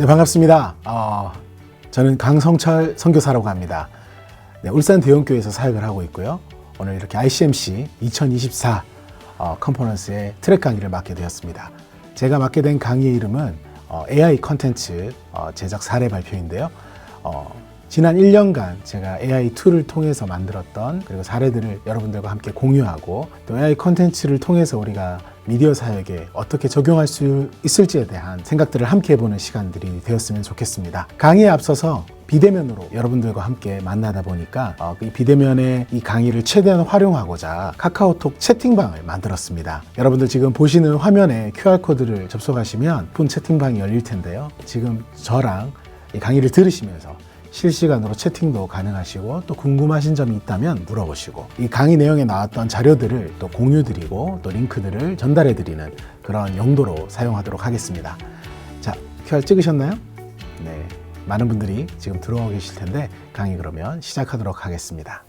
네, 반갑습니다. 저는 강성철 선교사라고 합니다. 네, 울산 대형교회에서 사역을 하고 있고요. 오늘 이렇게 ICMC 2024 컨퍼런스의 트랙 강의를 맡게 되었습니다. 제가 맡게 된 강의의 이름은 AI 컨텐츠 제작 사례 발표인데요. 지난 1년간 제가 AI 툴을 통해서 만들었던 그리고 사례들을 여러분들과 함께 공유하고 또 AI 컨텐츠를 통해서 우리가 미디어 사역에 어떻게 적용할 수 있을지에 대한 생각들을 함께 해보는 시간들이 되었으면 좋겠습니다. 강의에 앞서서 비대면으로 여러분들과 함께 만나다 보니까 이 비대면의 이 강의를 최대한 활용하고자 카카오톡 채팅방을 만들었습니다. 여러분들 지금 보시는 화면에 QR코드를 접속하시면 폰 채팅방이 열릴 텐데요. 지금 저랑 이 강의를 들으시면서 실시간으로 채팅도 가능하시고 또 궁금하신 점이 있다면 물어보시고 이 강의 내용에 나왔던 자료들을 또 공유드리고 또 링크들을 전달해드리는 그런 용도로 사용하도록 하겠습니다. 자, QR 찍으셨나요? 네, 많은 분들이 지금 들어오고 계실 텐데 강의 그러면 시작하도록 하겠습니다.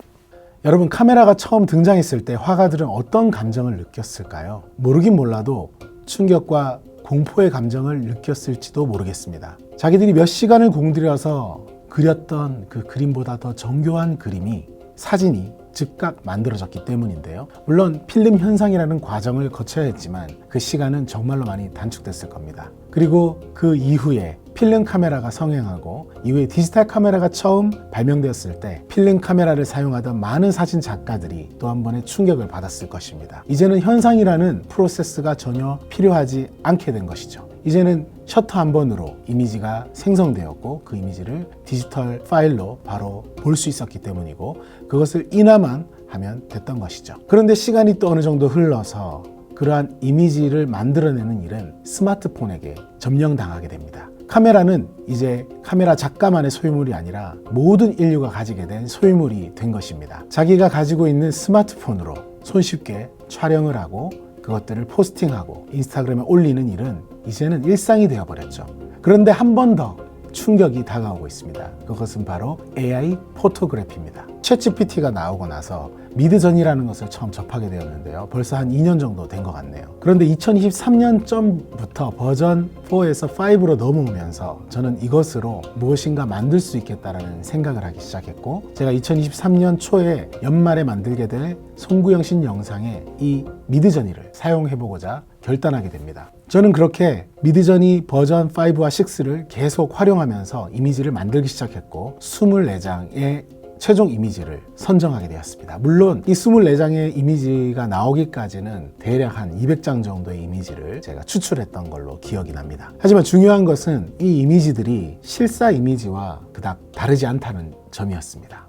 여러분, 카메라가 처음 등장했을 때 화가들은 어떤 감정을 느꼈을까요? 모르긴 몰라도 충격과 공포의 감정을 느꼈을지도 모르겠습니다. 자기들이 몇 시간을 공들여서 그렸던 그 그림보다 더 정교한 그림이 사진이 즉각 만들어졌기 때문인데요. 물론 필름 현상이라는 과정을 거쳐야 했지만 그 시간은 정말로 많이 단축됐을 겁니다. 그리고 그 이후에 필름 카메라가 성행하고 이후에 디지털 카메라가 처음 발명되었을 때 필름 카메라를 사용하던 많은 사진 작가들이 또 한 번의 충격을 받았을 것입니다. 이제는 현상이라는 프로세스가 전혀 필요하지 않게 된 것이죠. 이제는 셔터 한 번으로 이미지가 생성되었고 그 이미지를 디지털 파일로 바로 볼 수 있었기 때문이고 그것을 인화만 하면 됐던 것이죠. 그런데 시간이 또 어느 정도 흘러서 그러한 이미지를 만들어내는 일은 스마트폰에게 점령당하게 됩니다. 카메라는 이제 카메라 작가만의 소유물이 아니라 모든 인류가 가지게 된 소유물이 된 것입니다. 자기가 가지고 있는 스마트폰으로 손쉽게 촬영을 하고 그것들을 포스팅하고 인스타그램에 올리는 일은 이제는 일상이 되어버렸죠. 그런데 한 번 더 충격이 다가오고 있습니다. 그것은 바로 AI 포토그래피입니다. 챗GPT가 나오고 나서 미드전이라는 것을 처음 접하게 되었는데요. 벌써 한 2년 정도 된 것 같네요. 그런데 2023년쯤부터 버전 4에서 5로 넘어오면서 저는 이것으로 무엇인가 만들 수 있겠다라는 생각을 하기 시작했고 제가 2023년 초에 연말에 만들게 될 송구영신 영상에 이 미드저니를 사용해보고자 결단하게 됩니다. 저는 그렇게 미드저니 버전 5와 6를 계속 활용하면서 이미지를 만들기 시작했고 24장의 최종 이미지를 선정하게 되었습니다. 물론 이 24장의 이미지가 나오기까지는 대략 한 200장 정도의 이미지를 제가 추출했던 걸로 기억이 납니다. 하지만 중요한 것은 이 이미지들이 실사 이미지와 그닥 다르지 않다는 점이었습니다.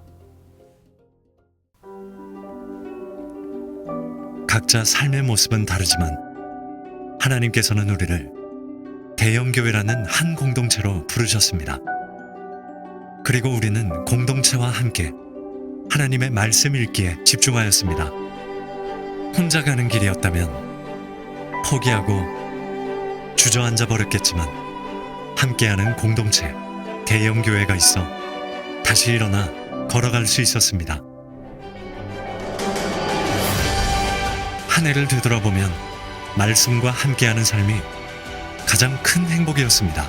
각자 삶의 모습은 다르지만 하나님께서는 우리를 대형교회라는 한 공동체로 부르셨습니다. 그리고 우리는 공동체와 함께 하나님의 말씀 읽기에 집중하였습니다. 혼자 가는 길이었다면 포기하고 주저앉아 버렸겠지만 함께하는 공동체, 대형교회가 있어 다시 일어나 걸어갈 수 있었습니다. 한 해를 되돌아보면 말씀과 함께하는 삶이 가장 큰 행복이었습니다.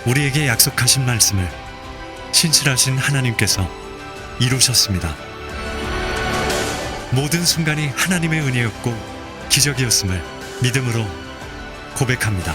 우리에게 약속하신 말씀을 신실하신 하나님께서 이루셨습니다. 모든 순간이 하나님의 은혜였고 기적이었음을 믿음으로 고백합니다.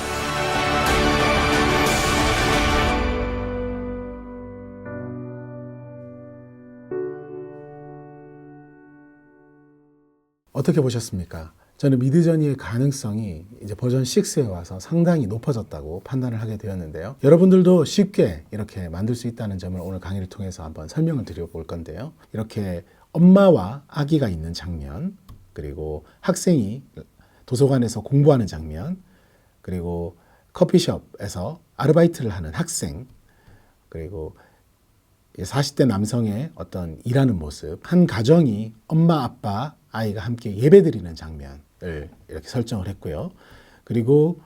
어떻게 보셨습니까? 저는 미드저니의 가능성이 이제 버전 6에 와서 상당히 높아졌다고 판단을 하게 되었는데요. 여러분들도 쉽게 이렇게 만들 수 있다는 점을 오늘 강의를 통해서 한번 설명을 드려볼 건데요. 이렇게 엄마와 아기가 있는 장면, 그리고 학생이 도서관에서 공부하는 장면, 그리고 커피숍에서 아르바이트를 하는 학생, 그리고 40대 남성의 어떤 일하는 모습, 한 가정이 엄마, 아빠, 아이가 함께 예배드리는 장면을 이렇게 설정을 했고요. 그리고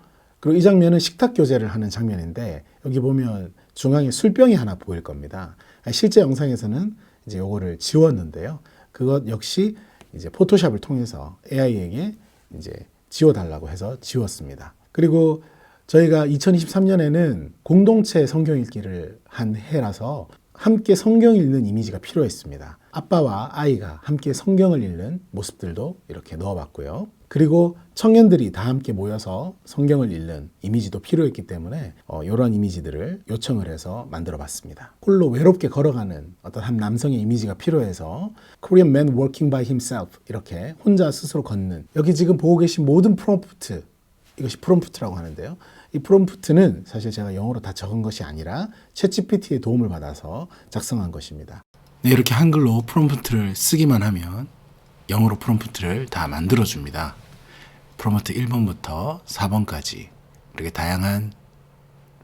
이 장면은 식탁 교제를 하는 장면인데 여기 보면 중앙에 술병이 하나 보일 겁니다. 실제 영상에서는 이제 요거를 지웠는데요. 그것 역시 이제 포토샵을 통해서 AI에게 이제 지워달라고 해서 지웠습니다. 그리고 저희가 2023년에는 공동체 성경 읽기를 한 해라서 함께 성경 읽는 이미지가 필요했습니다. 아빠와 아이가 함께 성경을 읽는 모습들도 이렇게 넣어봤고요. 그리고 청년들이 다 함께 모여서 성경을 읽는 이미지도 필요했기 때문에 이런 이미지들을 요청을 해서 만들어 봤습니다. 홀로 외롭게 걸어가는 어떤 한 남성의 이미지가 필요해서 Korean man walking by himself 이렇게 혼자 스스로 걷는, 여기 지금 보고 계신 모든 프롬프트, 이것이 프롬프트라고 하는데요. 이 프롬프트는 사실 제가 영어로 다 적은 것이 아니라 챗GPT의 도움을 받아서 작성한 것입니다. 네, 이렇게 한글로 프롬프트를 쓰기만 하면 영어로 프롬프트를 다 만들어줍니다. 프롬프트 1번부터 4번까지 이렇게 다양한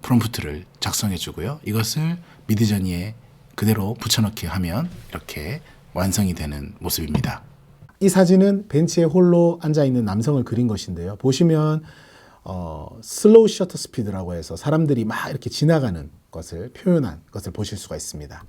프롬프트를 작성해주고요. 이것을 미드저니에 그대로 붙여넣기 하면 이렇게 완성이 되는 모습입니다. 이 사진은 벤치에 홀로 앉아있는 남성을 그린 것인데요. 보시면 슬로우 셔터 스피드라고 해서 사람들이 막 이렇게 지나가는 것을 표현한 것을 보실 수가 있습니다.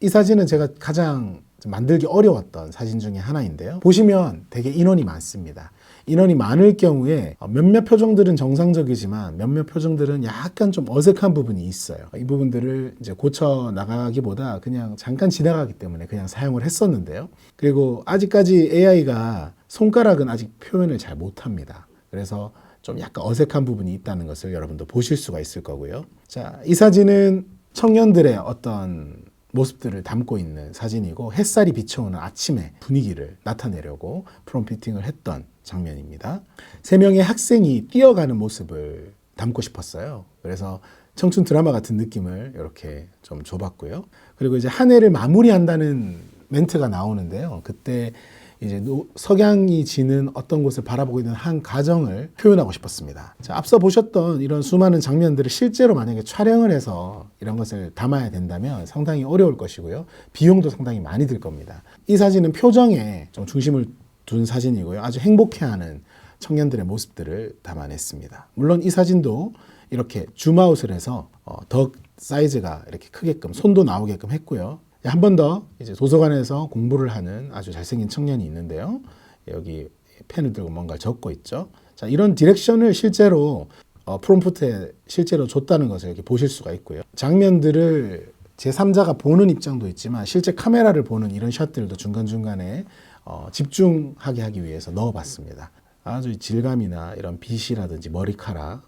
이 사진은 제가 가장 만들기 어려웠던 사진 중에 하나인데요. 보시면 되게 인원이 많습니다. 인원이 많을 경우에 몇몇 표정들은 정상적이지만 몇몇 표정들은 약간 좀 어색한 부분이 있어요. 이 부분들을 이제 고쳐 나가기보다 그냥 잠깐 지나가기 때문에 그냥 사용을 했었는데요. 그리고 아직까지 AI가 손가락은 아직 표현을 잘 못합니다. 그래서 좀 약간 어색한 부분이 있다는 것을 여러분도 보실 수가 있을 거고요. 자, 이 사진은 청년들의 어떤 모습들을 담고 있는 사진이고 햇살이 비춰오는 아침의 분위기를 나타내려고 프롬프팅을 했던 장면입니다. 3명의 학생이 뛰어가는 모습을 담고 싶었어요. 그래서 청춘 드라마 같은 느낌을 이렇게 좀 줘봤고요. 그리고 이제 한 해를 마무리한다는 멘트가 나오는데요. 그때 이제 석양이 지는 어떤 곳을 바라보고 있는 한 가정을 표현하고 싶었습니다. 자, 앞서 보셨던 이런 수많은 장면들을 실제로 만약에 촬영을 해서 이런 것을 담아야 된다면 상당히 어려울 것이고요. 비용도 상당히 많이 들 겁니다. 이 사진은 표정에 좀 중심을 둔 사진이고요. 아주 행복해하는 청년들의 모습들을 담아냈습니다. 물론 이 사진도 이렇게 줌아웃을 해서 더 사이즈가 이렇게 크게끔 손도 나오게끔 했고요. 한 번 더 이제 도서관에서 공부를 하는 아주 잘생긴 청년이 있는데요. 여기 펜을 들고 뭔가 적고 있죠. 자, 이런 디렉션을 실제로 프롬프트에 실제로 줬다는 것을 이렇게 보실 수가 있고요. 장면들을 제3자가 보는 입장도 있지만 실제 카메라를 보는 이런 샷들도 중간중간에 집중하게 하기 위해서 넣어봤습니다. 아주 질감이나 이런 빛이라든지 머리카락,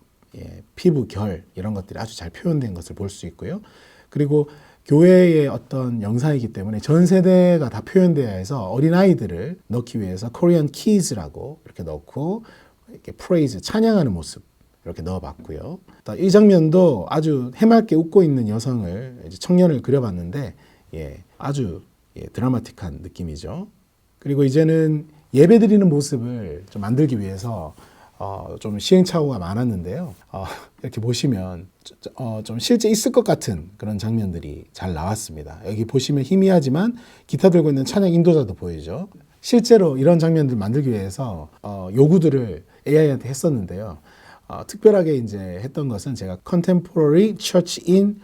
피부 결 이런 것들이 아주 잘 표현된 것을 볼 수 있고요. 그리고 교회의 어떤 영상이기 때문에 전 세대가 다 표현되어야 해서 어린아이들을 넣기 위해서 Korean Kids라고 이렇게 넣고 이렇게 praise, 찬양하는 모습 이렇게 넣어봤고요. 이 장면도 아주 해맑게 웃고 있는 여성을, 이제 청년을 그려봤는데 아주 드라마틱한 느낌이죠. 그리고 이제는 예배 드리는 모습을 좀 만들기 위해서 좀 시행착오가 많았는데요. 이렇게 보시면 좀 실제 있을 것 같은 그런 장면들이 잘 나왔습니다. 여기 보시면 희미하지만 기타 들고 있는 찬양 인도자도 보이죠. 실제로 이런 장면들 만들기 위해서 요구들을 AI한테 했었는데요. 특별하게 이제 했던 것은 제가 Contemporary Church in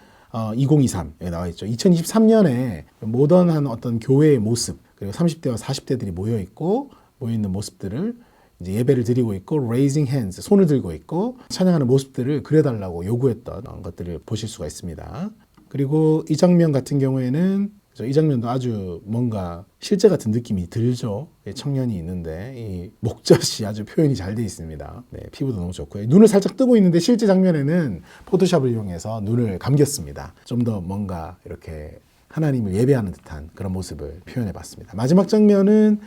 2023 여기 나와 있죠. 2023년에 모던한 어떤 교회의 모습, 그리고 30대와 40대들이 모여 있는 모습들을 이제 예배를 드리고 있고 raising hands, 손을 들고 있고 찬양하는 모습들을 그려달라고 요구했던 것들을 보실 수가 있습니다. 그리고 이 장면 같은 경우에는 이 장면도 아주 뭔가 실제 같은 느낌이 들죠. 청년이 있는데 이 목젖이 아주 표현이 잘 되어 있습니다. 네, 피부도 너무 좋고요. 눈을 살짝 뜨고 있는데 실제 장면에는 포토샵을 이용해서 눈을 감겼습니다. 좀 더 뭔가 이렇게 하나님을 예배하는 듯한 그런 모습을 표현해 봤습니다. 마지막 장면은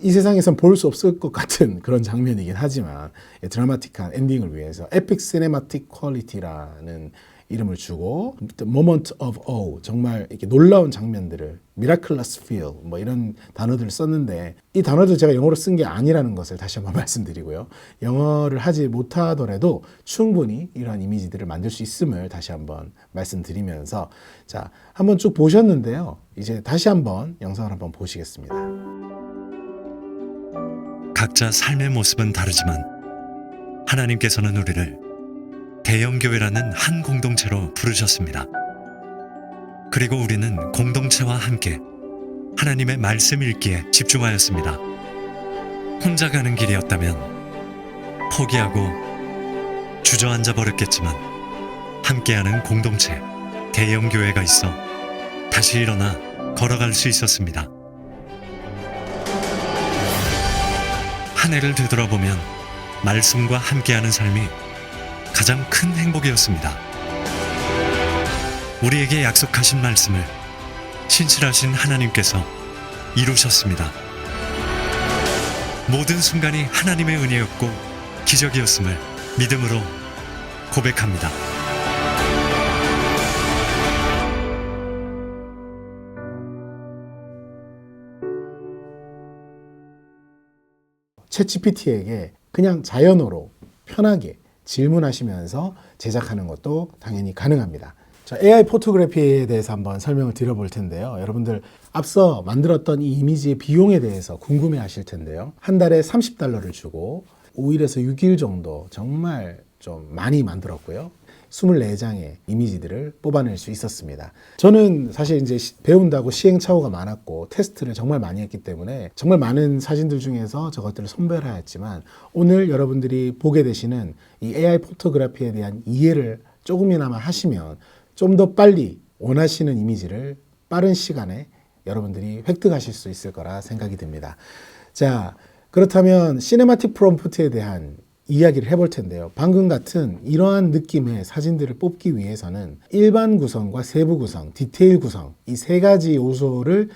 이 세상에선 볼 수 없을 것 같은 그런 장면이긴 하지만 드라마틱한 엔딩을 위해서 에픽 시네마틱 퀄리티라는 이름을 주고 The moment of awe, 정말 이렇게 놀라운 장면들을 miraculous feel 뭐 이런 단어들을 썼는데 이 단어도 제가 영어로 쓴 게 아니라는 것을 다시 한번 말씀드리고요. 영어를 하지 못하더라도 충분히 이러한 이미지들을 만들 수 있음을 다시 한번 말씀드리면서 자, 한번 쭉 보셨는데요. 이제 다시 한번 영상을 한번 보시겠습니다. 각자 삶의 모습은 다르지만 하나님께서는 우리를 대형교회라는 한 공동체로 부르셨습니다. 그리고 우리는 공동체와 함께 하나님의 말씀 읽기에 집중하였습니다. 혼자 가는 길이었다면 포기하고 주저앉아 버렸겠지만 함께하는 공동체, 대형교회가 있어 다시 일어나 걸어갈 수 있었습니다. 한 해를 되돌아보면 말씀과 함께하는 삶이 가장 큰 행복이었습니다. 우리에게 약속하신 말씀을 신실하신 하나님께서 이루셨습니다. 모든 순간이 하나님의 은혜였고 기적이었음을 믿음으로 고백합니다. 챗GPT에게 그냥 자연어로 편하게 질문하시면서 제작하는 것도 당연히 가능합니다. 자, AI 포토그래피에 대해서 한번 설명을 드려볼 텐데요. 여러분들 앞서 만들었던 이 이미지의 비용에 대해서 궁금해 하실 텐데요. 한 달에 $30를 주고 5일에서 6일 정도 정말 좀 많이 만들었고요. 24장의 이미지들을 뽑아낼 수 있었습니다. 저는 사실 이제 배운다고 시행착오가 많았고 테스트를 정말 많이 했기 때문에 정말 많은 사진들 중에서 저것들을 선별하였지만 오늘 여러분들이 보게 되시는 이 AI 포토그래피에 대한 이해를 조금이나마 하시면 좀 더 빨리 원하시는 이미지를 빠른 시간에 여러분들이 획득하실 수 있을 거라 생각이 듭니다. 자, 그렇다면 시네마틱 프롬프트에 대한 이야기를 해볼 텐데요. 방금 같은 이러한 느낌의 사진들을 뽑기 위해서는 일반 구성과 세부 구성, 디테일 구성 이 세 가지 요소를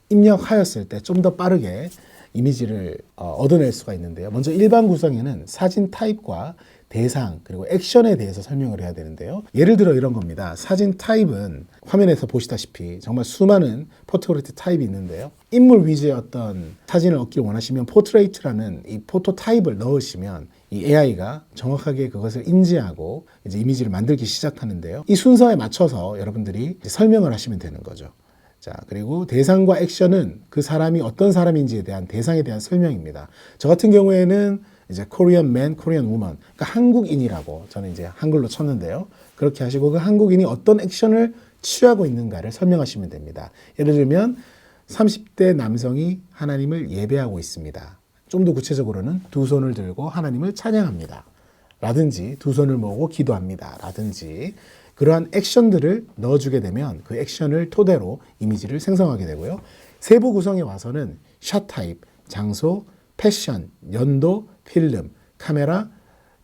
입력하였을 때 좀 더 빠르게 이미지를 얻어낼 수가 있는데요. 먼저 일반 구성에는 사진 타입과 대상 그리고 액션에 대해서 설명을 해야 되는데요. 예를 들어 이런 겁니다. 사진 타입은 화면에서 보시다시피 정말 수많은 포토그래피 타입이 있는데요. 인물 위주의 어떤 사진을 얻기를 원하시면 포트레이트라는 이 포토 타입을 넣으시면 이 AI가 정확하게 그것을 인지하고 이제 이미지를 만들기 시작하는데요. 이 순서에 맞춰서 여러분들이 설명을 하시면 되는 거죠. 자, 그리고 대상과 액션은 그 사람이 어떤 사람인지에 대한 대상에 대한 설명입니다. 저 같은 경우에는 이제 Korean man, Korean woman, 그러니까 한국인이라고 저는 이제 한글로 쳤는데요. 그렇게 하시고 그 한국인이 어떤 액션을 취하고 있는가를 설명하시면 됩니다. 예를 들면 30대 남성이 하나님을 예배하고 있습니다. 좀 더 구체적으로는 두 손을 들고 하나님을 찬양합니다. 라든지 두 손을 모으고 기도합니다. 라든지 그러한 액션들을 넣어주게 되면 그 액션을 토대로 이미지를 생성하게 되고요. 세부 구성에 와서는 샷 타입, 장소, 패션, 연도, 필름, 카메라,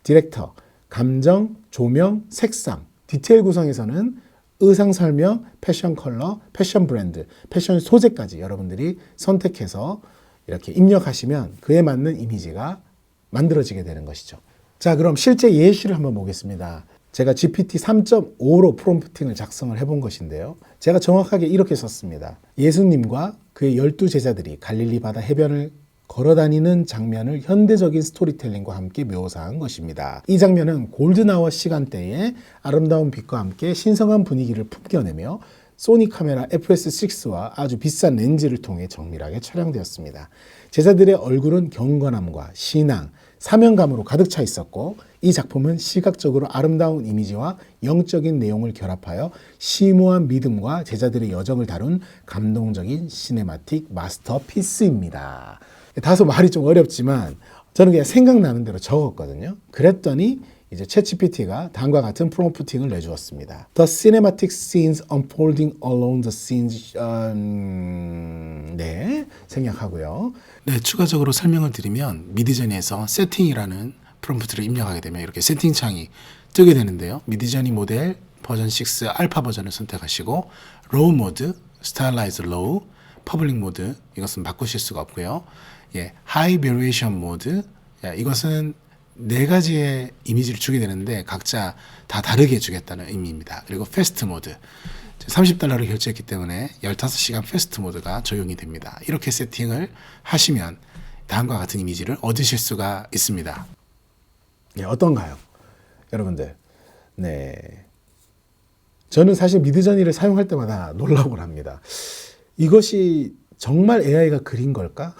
디렉터, 감정, 조명, 색상, 디테일 구성에서는 의상 설명, 패션 컬러, 패션 브랜드, 패션 소재까지 여러분들이 선택해서 이렇게 입력하시면 그에 맞는 이미지가 만들어지게 되는 것이죠. 자, 그럼 실제 예시를 한번 보겠습니다. 제가 GPT 3.5로 프롬프팅을 작성을 해본 것인데요. 제가 정확하게 이렇게 썼습니다. 예수님과 그의 12제자들이 갈릴리 바다 해변을 걸어다니는 장면을 현대적인 스토리텔링과 함께 묘사한 것입니다. 이 장면은 골든아워 시간대에 아름다운 빛과 함께 신성한 분위기를 풍겨내며 소니 카메라 FS6와 아주 비싼 렌즈를 통해 정밀하게 촬영되었습니다. 제자들의 얼굴은 경건함과 신앙, 사명감으로 가득 차 있었고 이 작품은 시각적으로 아름다운 이미지와 영적인 내용을 결합하여 심오한 믿음과 제자들의 여정을 다룬 감동적인 시네마틱 마스터피스입니다. 다소 말이 좀 어렵지만 저는 그냥 생각나는 대로 적었거든요. 그랬더니 이제 챗GPT가 다음과 같은 프롬프팅을 내주었습니다. The cinematic scenes unfolding along the scenes. 네, 생략하고요. 네, 추가적으로 설명을 드리면 미드저니에서 세팅이라는 프롬프트를 입력하게 되면 이렇게 세팅 창이 뜨게 되는데요. 미드저니 모델 버전 6 알파 버전을 선택하시고 로우 모드, 스타일라이즈 로우, 퍼블릭 모드 이것은 바꾸실 수가 없고요. 예, 하이 베리에이션 모드 이것은 네 가지의 이미지를 주게 되는데 각자 다 다르게 주겠다는 의미입니다. 그리고 패스트 모드 30달러를 결제했기 때문에 15시간 패스트 모드가 적용이 됩니다. 이렇게 세팅을 하시면 다음과 같은 이미지를 얻으실 수가 있습니다. 네, 어떤가요? 여러분들. 네. 저는 사실 미드저니를 사용할 때마다 놀라곤 합니다. 이것이 정말 AI가 그린 걸까?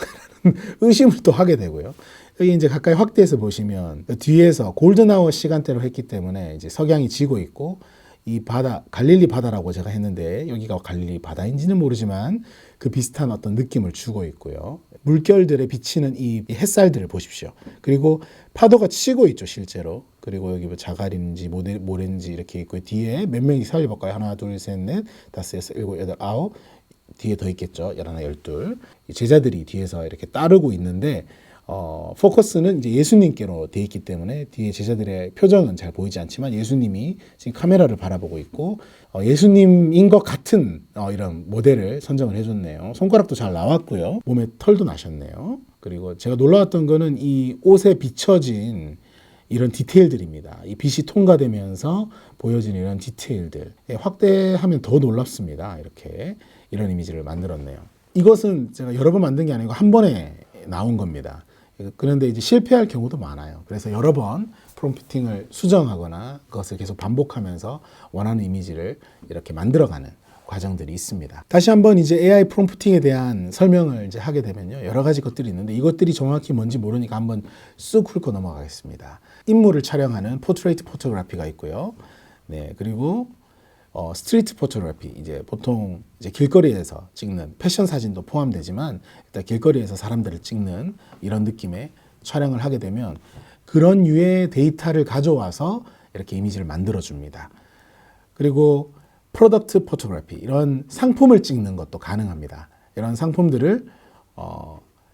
의심을 또 하게 되고요. 여기 이제 가까이 확대해서 보시면 뒤에서 골든아워 시간대로 했기 때문에 이제 석양이 지고 있고 이 바다, 갈릴리 바다라고 제가 했는데 여기가 갈릴리 바다인지는 모르지만 그 비슷한 어떤 느낌을 주고 있고요. 물결들에 비치는 이 햇살들을 보십시오. 그리고 파도가 치고 있죠, 실제로. 그리고 여기 뭐 자갈인지 모래인지 이렇게 있고 뒤에 몇 명이 살려볼까요? 하나, 둘, 셋, 넷, 다섯, 여섯, 일곱, 여덟, 아홉. 뒤에 더 있겠죠. 11, 12. 제자들이 뒤에서 이렇게 따르고 있는데 포커스는 이제 예수님께로 돼 있기 때문에 뒤에 제자들의 표정은 잘 보이지 않지만 예수님이 지금 카메라를 바라보고 있고 예수님인 것 같은 이런 모델을 선정을 해줬네요. 손가락도 잘 나왔고요. 몸에 털도 나셨네요. 그리고 제가 놀라웠던 거는 이 옷에 비춰진 이런 디테일들입니다. 이 빛이 통과되면서 보여진 이런 디테일들. 확대하면 더 놀랍습니다. 이렇게 이런 이미지를 만들었네요. 이것은 제가 여러 번 만든 게 아니고 한 번에 나온 겁니다. 그런데 이제 실패할 경우도 많아요. 그래서 여러 번 프롬프팅을 수정하거나 그것을 계속 반복하면서 원하는 이미지를 이렇게 만들어가는 과정들이 있습니다. 다시 한번 이제 AI 프롬프팅에 대한 설명을 이제 하게 되면요. 여러 가지 것들이 있는데 이것들이 정확히 뭔지 모르니까 한번 쑥 훑고 넘어가겠습니다. 인물을 촬영하는 포트레이트 포토그래피가 있고요. 네, 그리고 스트리트 포토그래피, 이제 보통 이제 길거리에서 찍는 패션 사진도 포함되지만 일단 길거리에서 사람들을 찍는 이런 느낌의 촬영을 하게 되면 그런 유의 데이터를 가져와서 이렇게 이미지를 만들어 줍니다. 그리고 프로덕트 포토그래피, 이런 상품을 찍는 것도 가능합니다. 이런 상품들을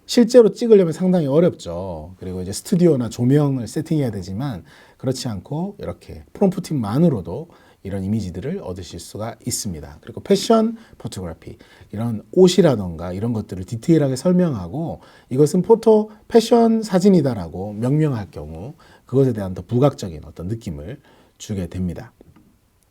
실제로 찍으려면 상당히 어렵죠. 그리고 이제 스튜디오나 조명을 세팅해야 되지만 그렇지 않고 이렇게 프롬프팅만으로도 이런 이미지들을 얻으실 수가 있습니다. 그리고 패션 포토그래피, 이런 옷이라던가 이런 것들을 디테일하게 설명하고 이것은 패션 사진이다라고 명명할 경우 그것에 대한 더 부각적인 어떤 느낌을 주게 됩니다.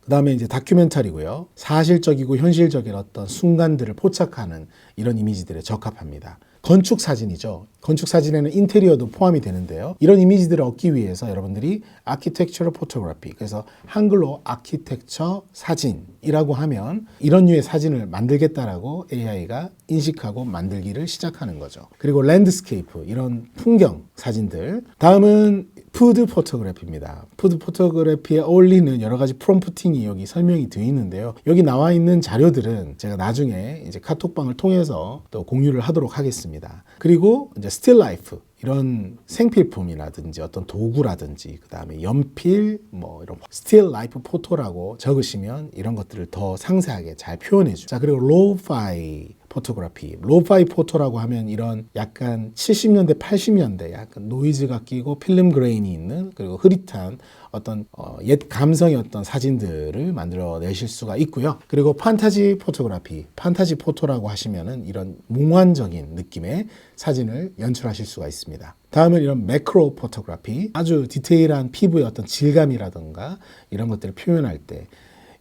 그 다음에 이제 다큐멘터리고요. 사실적이고 현실적인 어떤 순간들을 포착하는 이런 이미지들에 적합합니다. 건축 사진이죠. 건축 사진에는 인테리어도 포함이 되는데요. 이런 이미지들을 얻기 위해서 여러분들이 아키텍처럴 포토그래피, 그래서 한글로 아키텍처 사진이라고 하면 이런 류의 사진을 만들겠다라고 AI가 인식하고 만들기를 시작하는 거죠. 그리고 랜드스케이프, 이런 풍경 사진들. 다음은 푸드 포토그래피입니다. 푸드 포토그래피에 어울리는 여러 가지 프롬프팅이 여기 설명이 되어 있는데요. 여기 나와 있는 자료들은 제가 나중에 이제 카톡방을 통해서 또 공유를 하도록 하겠습니다. 그리고 이제 스틸 라이프, 이런 생필품이라든지 어떤 도구라든지 그 다음에 연필 뭐 이런 스틸 라이프 포토라고 적으시면 이런 것들을 더 상세하게 잘 표현해 주죠. 자, 그리고 로우파이 포토그래피, 로우파이 포토라고 하면 이런 약간 70년대 80년대 약간 노이즈가 끼고 필름 그레인이 있는 그리고 흐릿한 어떤 옛 감성의 어떤 사진들을 만들어내실 수가 있고요. 그리고 판타지 포토그래피, 판타지 포토라고 하시면은 이런 몽환적인 느낌의 사진을 연출하실 수가 있습니다. 다음은 이런 매크로 포토그래피, 아주 디테일한 피부의 어떤 질감이라든가 이런 것들을 표현할 때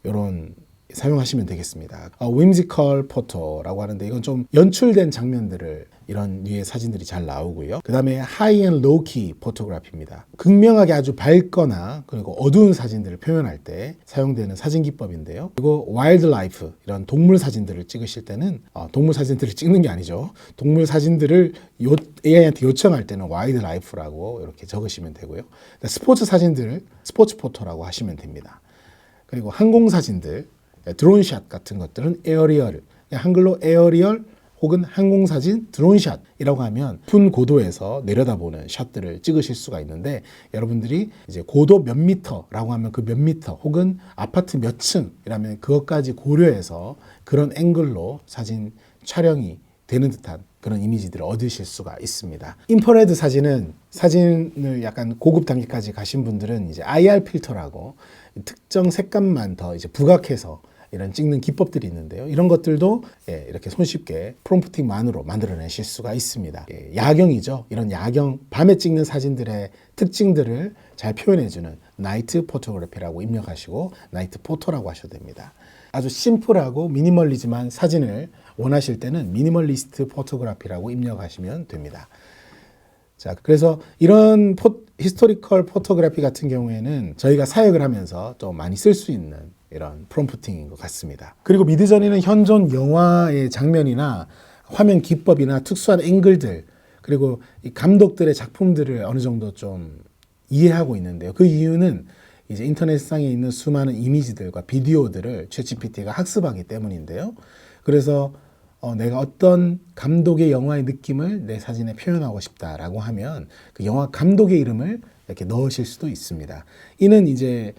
이런 사용하시면 되겠습니다. whimsical 포토라고 하는데 이건 좀 연출된 장면들을 이런 류의 사진들이 잘 나오고요. 그 다음에 high and low key 포토그래피입니다. 극명하게 아주 밝거나 그리고 어두운 사진들을 표현할 때 사용되는 사진 기법인데요. 그리고 wildlife, 이런 동물 사진들을 찍으실 때는 동물 사진들을 찍는 게 아니죠. 동물 사진들을 AI한테 요청할 때는 wildlife라고 이렇게 적으시면 되고요. 스포츠 사진들을 스포츠 포토라고 하시면 됩니다. 그리고 항공 사진들, 드론샷 같은 것들은 에어리얼, 한글로 에어리얼 혹은 항공사진 드론샷이라고 하면 높은 고도에서 내려다보는 샷들을 찍으실 수가 있는데 여러분들이 이제 고도 몇 미터라고 하면 그 몇 미터 혹은 아파트 몇 층이라면 그것까지 고려해서 그런 앵글로 사진 촬영이 되는 듯한 그런 이미지들을 얻으실 수가 있습니다. 인프라레드 사진은 사진을 약간 고급 단계까지 가신 분들은 이제 IR 필터라고 특정 색감만 더 이제 부각해서 이런 찍는 기법들이 있는데요. 이런 것들도 이렇게 손쉽게 프롬프팅만으로 만들어내실 수가 있습니다. 야경이죠. 이런 야경, 밤에 찍는 사진들의 특징들을 잘 표현해주는 나이트 포토그래피라고 입력하시고 나이트 포토라고 하셔도 됩니다. 아주 심플하고 미니멀리즘한 사진을 원하실 때는 미니멀리스트 포토그래피라고 입력하시면 됩니다. 자, 그래서 이런 히스토리컬 포토그래피 같은 경우에는 저희가 사역을 하면서 좀 많이 쓸 수 있는 이런 프롬프팅인 것 같습니다. 그리고 미드저니는 현존 영화의 장면이나 화면 기법이나 특수한 앵글들 그리고 이 감독들의 작품들을 어느 정도 좀 이해하고 있는데요. 그 이유는 이제 인터넷상에 있는 수많은 이미지들과 비디오들을 챗GPT가 학습하기 때문인데요. 그래서 내가 어떤 감독의 영화의 느낌을 내 사진에 표현하고 싶다라고 하면 그 영화 감독의 이름을 이렇게 넣으실 수도 있습니다. 이는 이제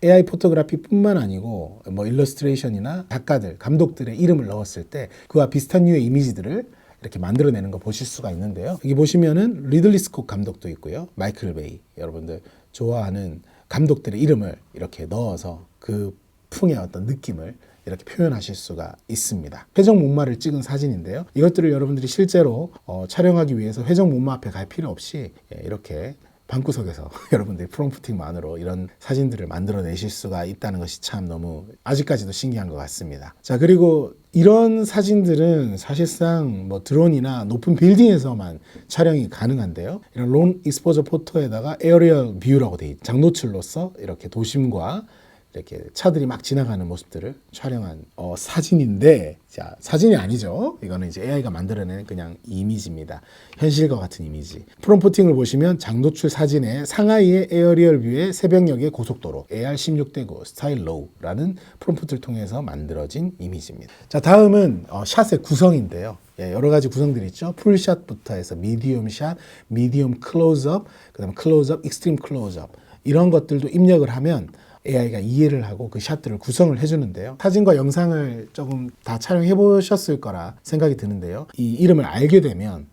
AI 포토그래피뿐만 아니고 뭐 일러스트레이션이나 작가들, 감독들의 이름을 넣었을 때 그와 비슷한 류의 이미지들을 이렇게 만들어내는 거 보실 수가 있는데요. 여기 보시면은 리들리 스콧 감독도 있고요. 마이클 베이, 여러분들 좋아하는 감독들의 이름을 이렇게 넣어서 그 풍의 어떤 느낌을 이렇게 표현하실 수가 있습니다. 회전 목마를 찍은 사진인데요. 이것들을 여러분들이 실제로 촬영하기 위해서 회전 목마 앞에 갈 필요 없이 이렇게 방구석에서 여러분들이 프롬프팅만으로 이런 사진들을 만들어내실 수가 있다는 것이 참 너무 아직까지도 신기한 것 같습니다. 자, 그리고 이런 사진들은 사실상 뭐 드론이나 높은 빌딩에서만 촬영이 가능한데요. 이런 롱 익스포저 포토에다가 에어리얼 뷰라고 돼 있죠. 장노출로서 이렇게 도심과 이렇게 차들이 막 지나가는 모습들을 촬영한 사진인데, 자, 사진이 아니죠. 이거는 이제 AI가 만들어낸 그냥 이미지입니다. 현실과 같은 이미지. 프롬프팅을 보시면 장노출 사진의 상하이의 에어리얼 뷰의 새벽녘의 고속도로 AR16-9 스타일 로우라는 프롬프트를 통해서 만들어진 이미지입니다. 자, 다음은 샷의 구성인데요. 여러 가지 구성들이 있죠. 풀샷부터 해서 미디엄 샷, 미디엄 클로즈업, 그다음에 클로즈업, 익스트림 클로즈업 이런 것들도 입력을 하면 AI가 이해를 하고 그 샷들을 구성을 해주는데요. 사진과 영상을 조금 다 촬영해 보셨을 거라 생각이 드는데요. 이 이름을 알게 되면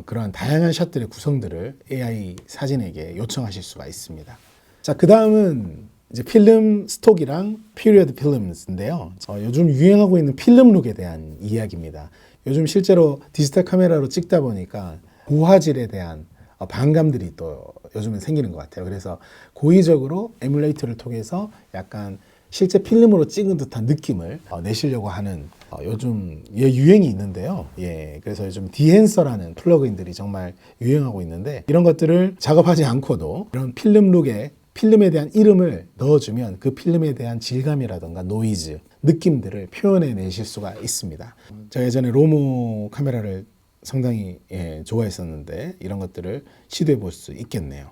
그러한 다양한 샷들의 구성들을 AI 사진에게 요청하실 수가 있습니다. 자, 그 다음은 이제 필름 스톡이랑 피리어드 필름인데요. 요즘 유행하고 있는 필름룩에 대한 이야기입니다. 요즘 실제로 디지털 카메라로 찍다 보니까 고화질에 대한 반감들이 또 요즘은 생기는 것 같아요. 그래서 고의적으로 에뮬레이터를 통해서 약간 실제 필름으로 찍은 듯한 느낌을 내시려고 하는 요즘 유행이 있는데요. 그래서 요즘 디엔서라는 플러그인들이 정말 유행하고 있는데 이런 것들을 작업하지 않고도 이런 필름룩에 필름에 대한 이름을 넣어주면 그 필름에 대한 질감이라든가 노이즈, 느낌들을 표현해 내실 수가 있습니다. 제가 예전에 로모 카메라를 상당히 좋아했었는데 이런 것들을 시도해 볼 수 있겠네요.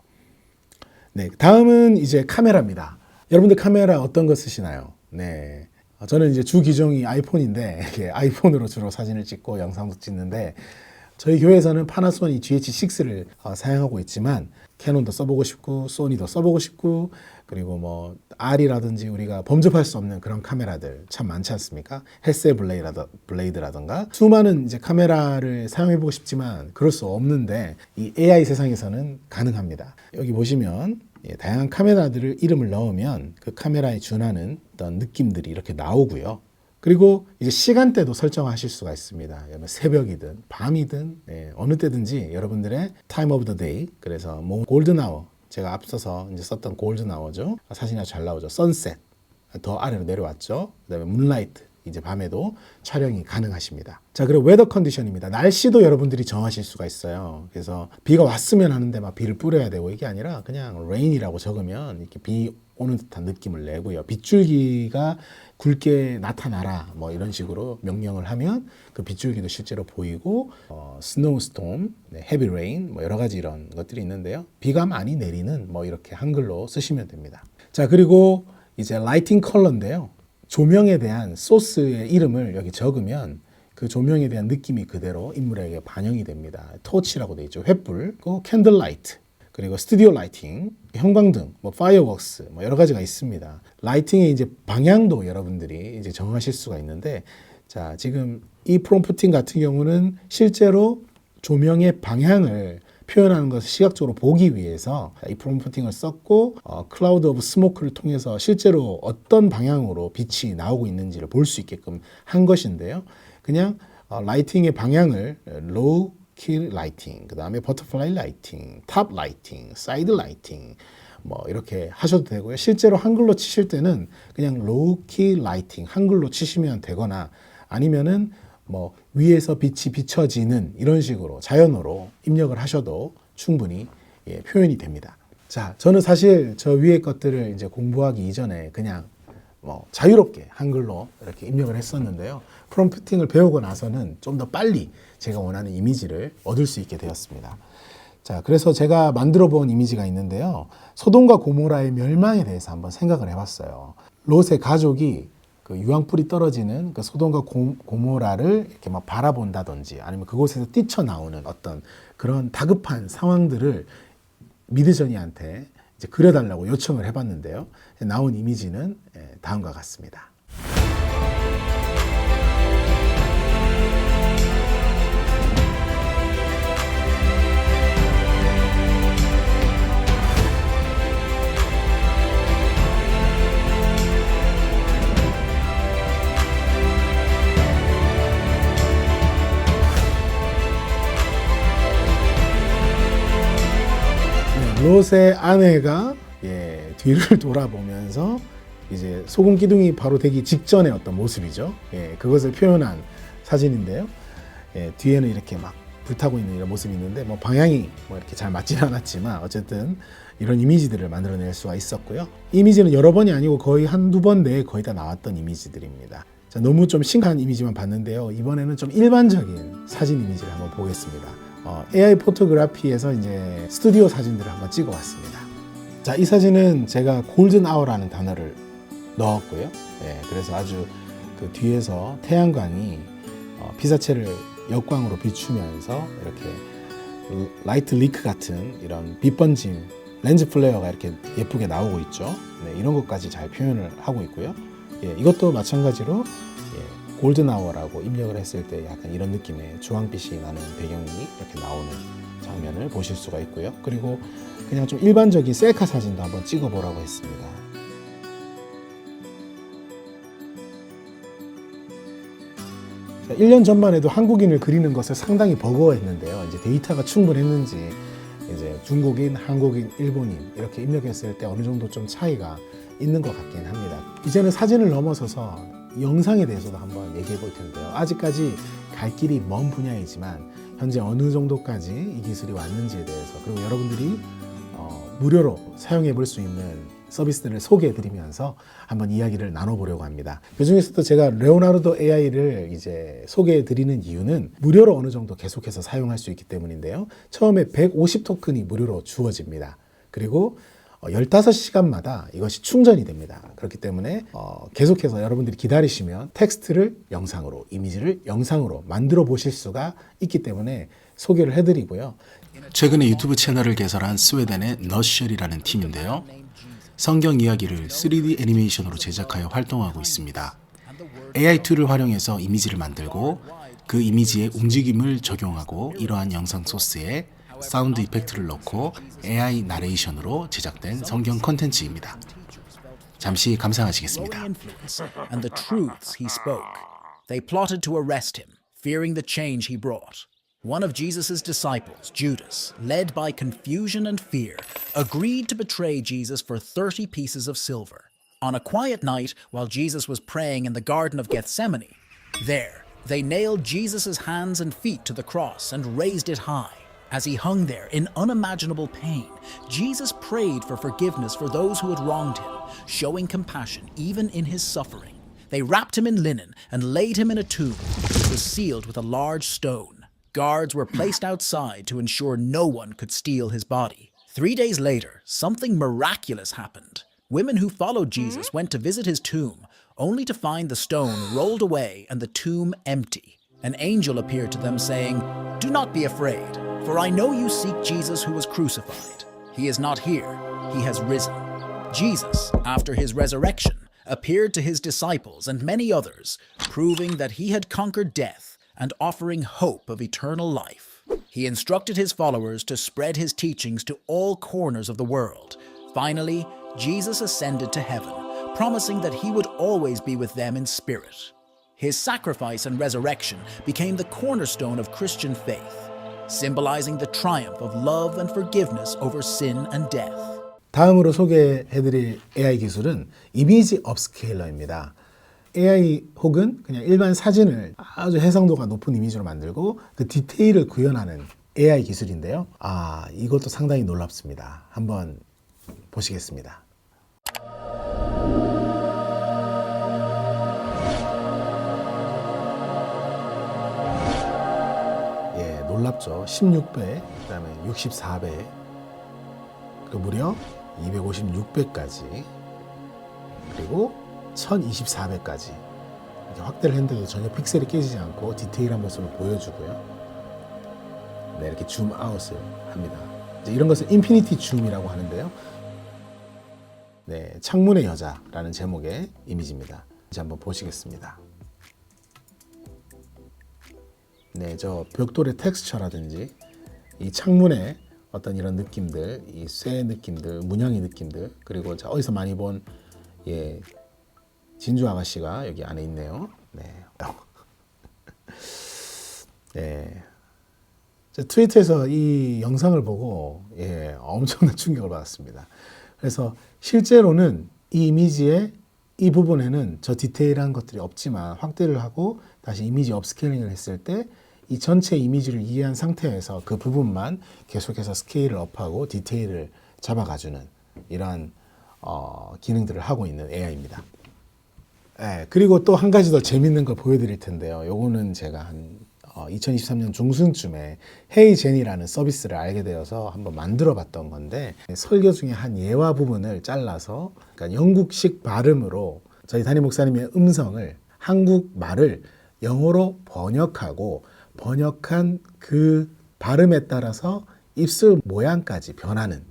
네, 다음은 이제 카메라입니다. 여러분들 카메라 어떤 거 쓰시나요? 네, 저는 이제 주 기종이 아이폰인데 아이폰으로 주로 사진을 찍고 영상도 찍는데 저희 교회에서는 파나소닉 GH6를 사용하고 있지만 캐논도 써보고 싶고 소니도 써보고 싶고 그리고 뭐 R이라든지 우리가 범접할 수 없는 그런 카메라들 참 많지 않습니까? 헬세 블레이드라든가 수많은 이제 카메라를 사용해보고 싶지만 그럴 수 없는데 이 AI 세상에서는 가능합니다. 여기 보시면 다양한 카메라들을 이름을 넣으면 그 카메라에 준하는 어떤 느낌들이 이렇게 나오고요. 그리고 이제 시간대도 설정하실 수가 있습니다. 새벽이든 밤이든 어느 때든지 여러분들의 time of the day, 그래서 뭐 골든 아워, 제가 앞서서 이제 썼던 골든 아워죠. 사진이 잘 나오죠. 선셋, 더 아래로 내려왔죠. 그다음에 문라이트, 이제 밤에도 촬영이 가능하십니다. 자, 그리고 웨더 컨디션입니다. 날씨도 여러분들이 정하실 수가 있어요. 그래서 비가 왔으면 하는데 막 비를 뿌려야 되고 이게 아니라 그냥 rain이라고 적으면 이렇게 비 오는 듯한 느낌을 내고요. 빗줄기가 굵게 나타나라 뭐 이런 식으로 명령을 하면 그 빗줄기도 실제로 보이고 스노우스톰, 헤비 레인 뭐 여러 가지 이런 것들이 있는데요. 비가 많이 내리는 뭐 이렇게 한글로 쓰시면 됩니다. 자, 그리고 이제 라이팅 컬러인데요. 조명에 대한 소스의 이름을 여기 적으면 그 조명에 대한 느낌이 그대로 인물에게 반영이 됩니다. 토치라고 되어 있죠. 횃불, 그 캔들 라이트, 그리고 스튜디오 라이팅, 형광등, 뭐 파이어웍스, 뭐 여러 가지가 있습니다. 라이팅의 이제 방향도 여러분들이 이제 정하실 수가 있는데, 자, 지금 이 프롬프팅 같은 경우는 실제로 조명의 방향을 표현하는 것을 시각적으로 보기 위해서 이 프롬프팅을 썼고 클라우드 오브 스모크를 통해서 실제로 어떤 방향으로 빛이 나오고 있는지를 볼 수 있게끔 한 것인데요. 그냥 라이팅의 방향을 로우 키 라이팅, 그 다음에 버터플라이 라이팅, 탑 라이팅, 사이드 라이팅 뭐 이렇게 하셔도 되고요. 실제로 한글로 치실 때는 그냥 로우 키 라이팅 한글로 치시면 되거나 아니면은 뭐 위에서 빛이 비춰지는 이런 식으로 자연어로 입력을 하셔도 충분히 표현이 됩니다. 자, 저는 사실 저 위에 것들을 이제 공부하기 이전에 그냥 뭐 자유롭게 한글로 이렇게 입력을 했었는데요. 프롬프팅을 배우고 나서는 좀 더 빨리 제가 원하는 이미지를 얻을 수 있게 되었습니다. 자, 그래서 제가 만들어 본 이미지가 있는데요. 소돔과 고모라의 멸망에 대해서 한번 생각을 해봤어요. 롯의 가족이 그 유황불이 떨어지는 그 소돔과 고모라를 이렇게 막 바라본다든지 아니면 그곳에서 뛰쳐나오는 어떤 그런 다급한 상황들을 미드저니한테 이제 그려달라고 요청을 해봤는데요. 나온 이미지는 다음과 같습니다. 롯의 아내가 뒤를 돌아보면서 이제 소금 기둥이 바로 되기 직전의 어떤 모습이죠. 그것을 표현한 사진인데요. 뒤에는 이렇게 막 불타고 있는 이런 모습이 있는데 뭐 방향이 뭐 이렇게 잘 맞지는 않았지만 어쨌든 이런 이미지들을 만들어낼 수가 있었고요. 이미지는 여러 번이 아니고 거의 한두 번 내에 거의 다 나왔던 이미지들입니다. 자, 너무 좀 심각한 이미지만 봤는데요. 이번에는 좀 일반적인 사진 이미지를 한번 보겠습니다. AI 포토그래피에서 이제 스튜디오 사진들을 한번 찍어왔습니다. 자, 이 사진은 제가 골든 아워라는 단어를 넣었고요. 그래서 아주 그 뒤에서 태양광이 피사체를 역광으로 비추면서 이렇게 라이트 리크 같은 이런 빛 번짐, 렌즈 플레어가 이렇게 예쁘게 나오고 있죠. 이런 것까지 잘 표현을 하고 있고요. 이것도 마찬가지로 골든 아워라고 입력을 했을 때 약간 이런 느낌의 주황빛이 나는 배경이 이렇게 나오는 장면을 보실 수가 있고요. 그리고 그냥 좀 일반적인 셀카 사진도 한번 찍어보라고 했습니다. 자, 1년 전만 해도 한국인을 그리는 것을 상당히 버거워했는데요. 이제 데이터가 충분했는지 이제 중국인, 한국인, 일본인 이렇게 입력했을 때 어느 정도 좀 차이가 있는 것 같긴 합니다. 이제는 사진을 넘어서서 영상에 대해서도 한번 얘기해 볼 텐데요. 아직까지 갈 길이 먼 분야이지만 현재 어느 정도까지 이 기술이 왔는지에 대해서 그리고 여러분들이 무료로 사용해 볼 수 있는 서비스들을 소개해 드리면서 한번 이야기를 나눠보려고 합니다. 그 중에서도 제가 레오나르도 AI를 이제 소개해 드리는 이유는 무료로 어느 정도 계속해서 사용할 수 있기 때문인데요. 처음에 150 토큰이 무료로 주어집니다. 그리고 15시간마다 이것이 충전이 됩니다. 그렇기 때문에 계속해서 여러분들이 기다리시면 텍스트를 영상으로, 이미지를 영상으로 만들어 보실 수가 있기 때문에 소개를 해드리고요. 최근에 유튜브 채널을 개설한 스웨덴의 너셜이라는 팀인데요. 성경 이야기를 3D 애니메이션으로 제작하여 활동하고 있습니다. AI 툴을 활용해서 이미지를 만들고 그 이미지에 움직임을 적용하고 이러한 영상 소스에 사운드 이펙트를 넣고 AI 나레이션으로 제작된 성경 컨텐츠입니다. 잠시 감상하시겠습니다. And the truths he spoke. They plotted to arrest him, fearing the change he brought. One of Jesus' disciples, Judas, led by confusion and fear, agreed to betray Jesus for 30 pieces of silver. On a quiet night, while Jesus was praying in the Garden of Gethsemane, there, they nailed Jesus' hands and feet to the cross and raised it high. As he hung there in unimaginable pain, Jesus prayed for forgiveness for those who had wronged him, showing compassion even in his suffering. They wrapped him in linen and laid him in a tomb, which was sealed with a large stone. Guards were placed outside to ensure no one could steal his body. 3 days later, something miraculous happened. Women who followed Jesus went to visit his tomb, only to find the stone rolled away and the tomb empty. An angel appeared to them saying, "Do not be afraid. For I know you seek Jesus who was crucified. He is not here. He has risen." Jesus, after his resurrection, appeared to his disciples and many others, proving that he had conquered death and offering hope of eternal life. He instructed his followers to spread his teachings to all corners of the world. Finally, Jesus ascended to heaven, promising that he would always be with them in spirit. His sacrifice and resurrection became the cornerstone of Christian faith, symbolizing the triumph of love and forgiveness over sin and death. 다음으로 소개해드릴 AI 기술은 이미지 업스케일러입니다. AI 혹은 그냥 일반 사진을 아주 해상도가 높은 이미지로 만들고 그 디테일을 구현하는 AI 기술인데요. 이것도 상당히 놀랍습니다. 한번 보시겠습니다. 놀랍죠. 16배, 그 다음에 64배, 그리고 무려 256배까지, 그리고 1024배까지 확대를 했는데도 전혀 픽셀이 깨지지 않고 디테일한 모습을 보여주고요. 네, 이렇게 줌 아웃을 합니다. 이제 이런 것을 인피니티 줌이라고 하는데요. 네, 창문의 여자라는 제목의 이미지입니다. 이제 한번 보시겠습니다. 네, 저 벽돌의 텍스처라든지 이 창문의 어떤 이런 느낌들, 이 쇠 느낌들, 문양의 느낌들, 그리고 자, 어디서 많이 본 진주 아가씨가 여기 안에 있네요. 네. 네. 트위터에서 이 영상을 보고 엄청난 충격을 받았습니다. 그래서 실제로는 이 이미지의 이 부분에는 저 디테일한 것들이 없지만 확대를 하고 다시 이미지 업스케일링을 했을 때 이 전체 이미지를 이해한 상태에서 그 부분만 계속해서 스케일을 업하고 디테일을 잡아가주는 이러한 기능들을 하고 있는 AI입니다. 그리고 또 한 가지 더 재밌는 걸 보여드릴 텐데요. 요거는 제가 한 2023년 중순쯤에 헤이젠이라는 서비스를 알게 되어서 한번 만들어 봤던 건데, 설교 중에 한 예화 부분을 잘라서 그러니까 영국식 발음으로 저희 담임 목사님의 음성을 한국말을 영어로 번역하고 번역한 그 발음에 따라서 입술 모양까지 변하는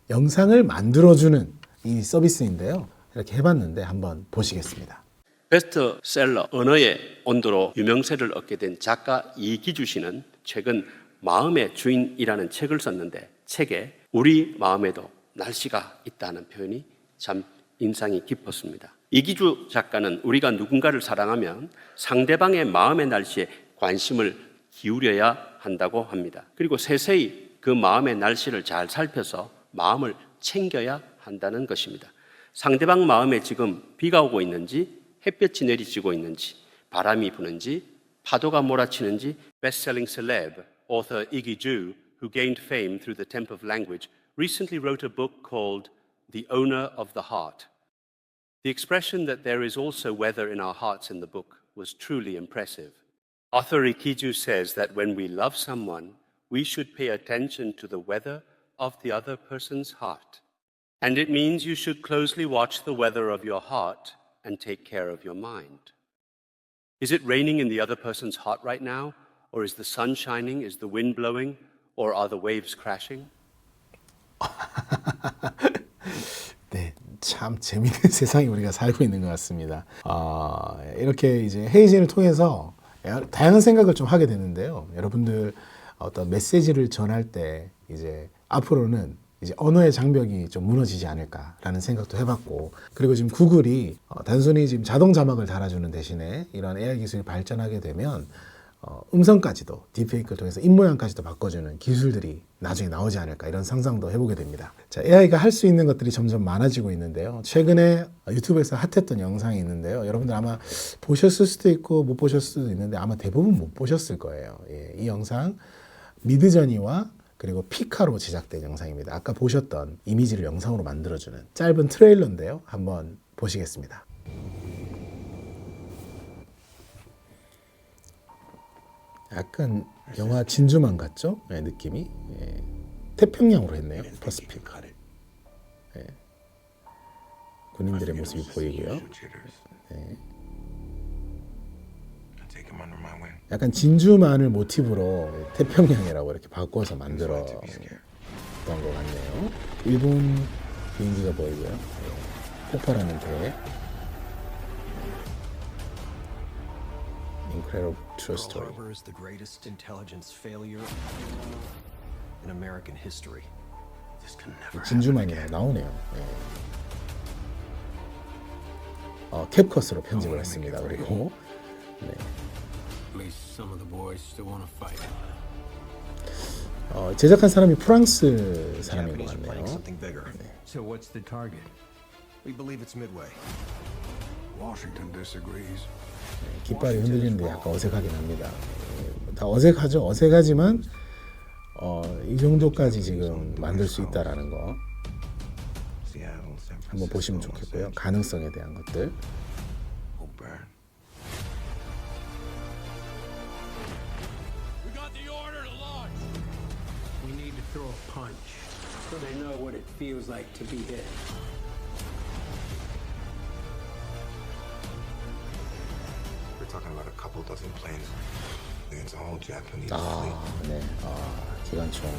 영상을 만들어주는 이 서비스인데요. 이렇게 해봤는데 한번 보시겠습니다. 베스트셀러 언어의 온도로 유명세를 얻게 된 작가 이기주 씨는 최근 마음의 주인이라는 책을 썼는데 책에 우리 마음에도 날씨가 있다는 표현이 참 인상이 깊었습니다. 이기주 작가는 우리가 누군가를 사랑하면 상대방의 마음의 날씨에 관심을 기울여야 한다고 합니다. 그리고 세세히 그 마음의 날씨를 잘 살펴서 마음을 챙겨야 한다는 것입니다. 상대방 마음에 지금 비가 오고 있는지, 햇볕이 내리쬐고 있는지, 바람이 부는지, 파도가 몰아치는지. Best-selling celeb author Iggy Ju, who gained fame through the temple of language, recently wrote a book called The Owner of the Heart. The expression that there is also weather in our hearts in the book was truly impressive. Author Iggy Ju says that when we love someone, we should pay attention to the weather of the other person's heart. And it means you should closely watch the weather of your heart and take care of your mind. Is it raining in the other person's heart right now? Or is the sun shining? Is the wind blowing? Or are the waves crashing? 네, 참 재미있는 세상에 우리가 살고 있는 것 같습니다. 이렇게 이제 헤이젠을 통해서 다양한 생각을 좀 하게 되는데요. 여러분들 어떤 메시지를 전할 때 이제 앞으로는 이제 언어의 장벽이 좀 무너지지 않을까라는 생각도 해봤고, 그리고 지금 구글이 단순히 지금 자동 자막을 달아주는 대신에 이런 AI 기술이 발전하게 되면 음성까지도 딥페이크를 통해서 입모양까지도 바꿔주는 기술들이 나중에 나오지 않을까, 이런 상상도 해보게 됩니다. 자, AI가 할 수 있는 것들이 점점 많아지고 있는데요. 최근에 유튜브에서 핫했던 영상이 있는데요. 여러분들 아마 보셨을 수도 있고 못 보셨을 수도 있는데 아마 대부분 못 보셨을 거예요. 이 영상 미드저니와 그리고 피카로 제작된 영상입니다. 아까 보셨던 이미지를 영상으로 만들어주는 짧은 트레일러인데요. 한번 보시겠습니다. 약간 영화 진주만 같죠? 네, 느낌이. 태평양으로 했네요. 퍼시픽. 네. 군인들의 모습이 보이고요. 네. 약간 진주만을 모티브로 태평양이라고 이렇게 바꿔서 만들었던 것 같네요. 일본 비행기가 보이고요. 네. 폭발하는 배. Incredible true story. Pearl Harbor is the greatest intelligence failure in American history. This can never happen 진주만이 again. 나오네요. 네. 캡컷으로 편집을 했습니다. 그리고 네. At least some of the boys still want to fight. 제작한 사람이 프랑스 사람인 것 Japanese are planning 같네요. something bigger. So what's the target? We believe it's Midway. Washington disagrees. 깃발이 흔들리는데 약간 어색하긴 합니다. 다 어색하죠. 어색하지만 이 정도까지 지금 만들 수 있다라는 거 한번 보시면 좋겠고요. 가능성에 대한 것들. We need to throw a punch so they know what it feels like to be hit. wasn't playing against all Japanese 아, fleet. 네. 기관총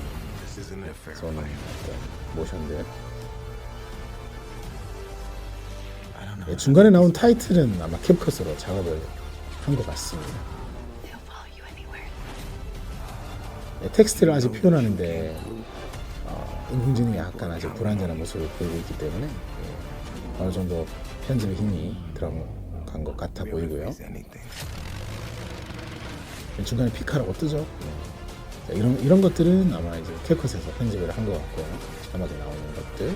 This isn't a fair 쏘는 fight. 어떤 모션들. 예, 중간에 나온 타이틀은 아마 캡컷으로 작업을 한 것 같습니다. They'll follow you anywhere. 예, 텍스트를 아직 표현하는데 인공지능이 약간 아직 불완전한 모습을 보이고 있기 때문에 어느 정도 편집의 힘이 들어간 것 같아 보이고요. Is anything. 중간에 피카라고 뜨죠. 자, 이런 것들은 아마 이제 캡컷에서 편집을 한 것 같고요. 자막에 나오는 것들.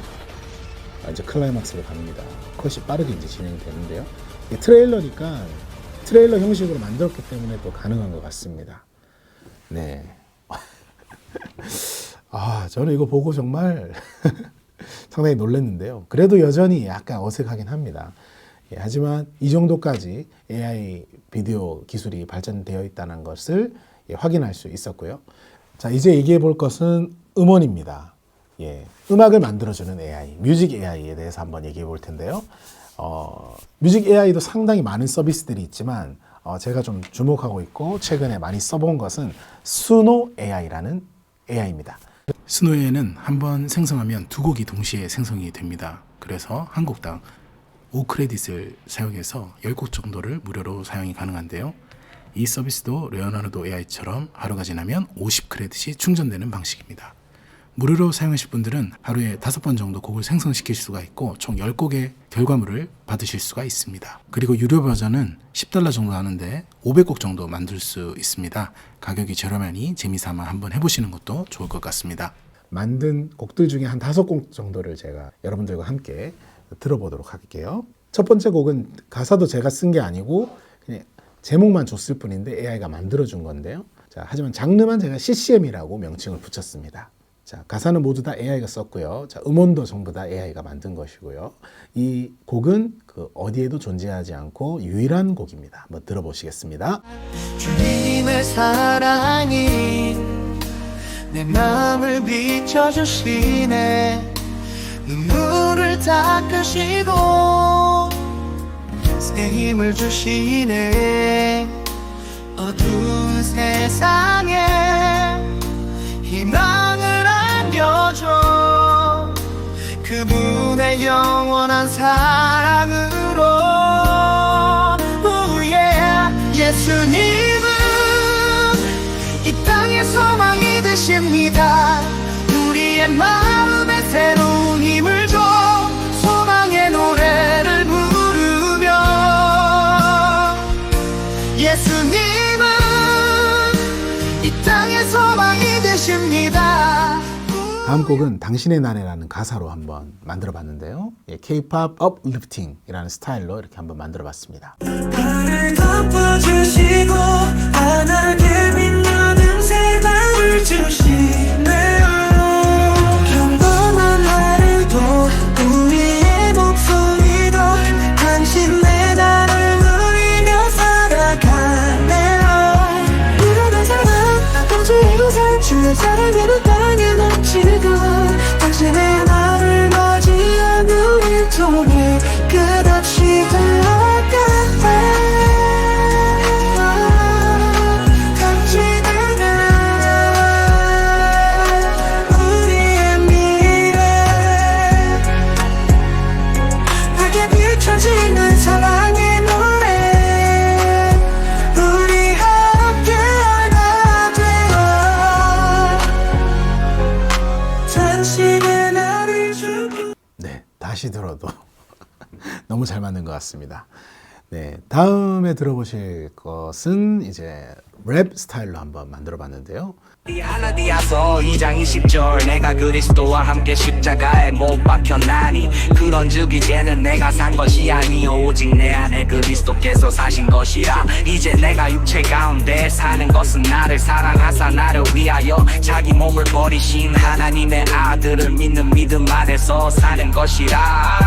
이제 클라이막스로 갑니다. 컷이 빠르게 이제 진행이 되는데요. 이게 트레일러니까 트레일러 형식으로 만들었기 때문에 또 가능한 것 같습니다. 네. 저는 이거 보고 정말 상당히 놀랐는데요. 그래도 여전히 약간 어색하긴 합니다. 예, 하지만 이 정도까지 AI 비디오 기술이 발전되어 있다는 것을 확인할 수 있었고요. 자, 이제 얘기해 볼 것은 음원입니다. 예, 음악을 만들어주는 AI, 뮤직 AI에 대해서 한번 얘기해 볼 텐데요. 뮤직 AI도 상당히 많은 서비스들이 있지만 제가 좀 주목하고 있고 최근에 많이 써본 것은 수노 AI라는 AI입니다. 수노 AI는 한번 생성하면 두 곡이 동시에 생성이 됩니다. 그래서 한 곡당 5크레딧을 사용해서 10곡 정도를 무료로 사용이 가능한데요. 이 서비스도 레오나르도 AI처럼 하루가 지나면 50크레딧이 충전되는 방식입니다. 무료로 사용하실 분들은 하루에 5번 정도 곡을 생성시킬 수가 있고 총 10곡의 결과물을 받으실 수가 있습니다. 그리고 유료 버전은 $10 정도 하는데 500곡 정도 만들 수 있습니다. 가격이 저렴하니 재미삼아 한번 해보시는 것도 좋을 것 같습니다. 만든 곡들 중에 한 5곡 정도를 제가 여러분들과 함께 들어보도록 할게요. 첫 번째 곡은 가사도 제가 쓴 게 아니고 그냥 제목만 줬을 뿐인데 AI가 만들어준 건데요. 자, 하지만 장르만 제가 CCM이라고 명칭을 붙였습니다. 자, 가사는 모두 다 AI가 썼고요. 자, 음원도 전부 다 AI가 만든 것이고요. 이 곡은 어디에도 존재하지 않고 유일한 곡입니다. 한번 들어보시겠습니다. 주님의 사랑이 내 마음을 비춰주시네. 눈물을 닦으시고 새 힘을 주시네. 어두운 세상에 희망을 안겨줘. 그분의 영원한 사랑으로. Oh yeah. 예수님은 이 땅의 소망이 되십니다. 우리의 마음에 새로운 힘을 줘. 소망의 노래를 부르며 예수님은 이 땅의 소망이 되십니다. 다음 곡은 당신의 나래라는 가사로 한번 만들어 봤는데요. K-pop uplifting이라는 스타일로 이렇게 한번 만들어 봤습니다. 나를 덮어주시고 환하게 빛나는 새밤을 주시네요. 평범한 하루도 우리의 목소리도 당신의 나를 누리며 살아가네요. 누구나 사랑 당신의 우산 주의 사랑으로 땅에 넘치는 것 당신의 나를 맞이한 우리 통해 끝없이 달려가네. 우리의 미래 밝게 비춰지는 사랑의 노래. 우리 함께 하나 되어 당신의 나를 주고. 네, 다시 들어도 너무 잘 맞는 것 같습니다. 네, 다음에 들어보실 것은 이제 랩 스타일로 한번 만들어 봤는데요. 갈라디아서 2장 20절 내가 그리스도와 함께 십자가에 못 박혔나니 그런즉 이제는 내가 산 것이 아니요 오직 내 안에 그리스도께서 사신 것이라. 이제 내가 육체 가운데 사는 것은 나를 사랑하사 나를 위하여 자기 몸을 버리신 하나님의 아들을 믿는 믿음 안에서 사는 것이라.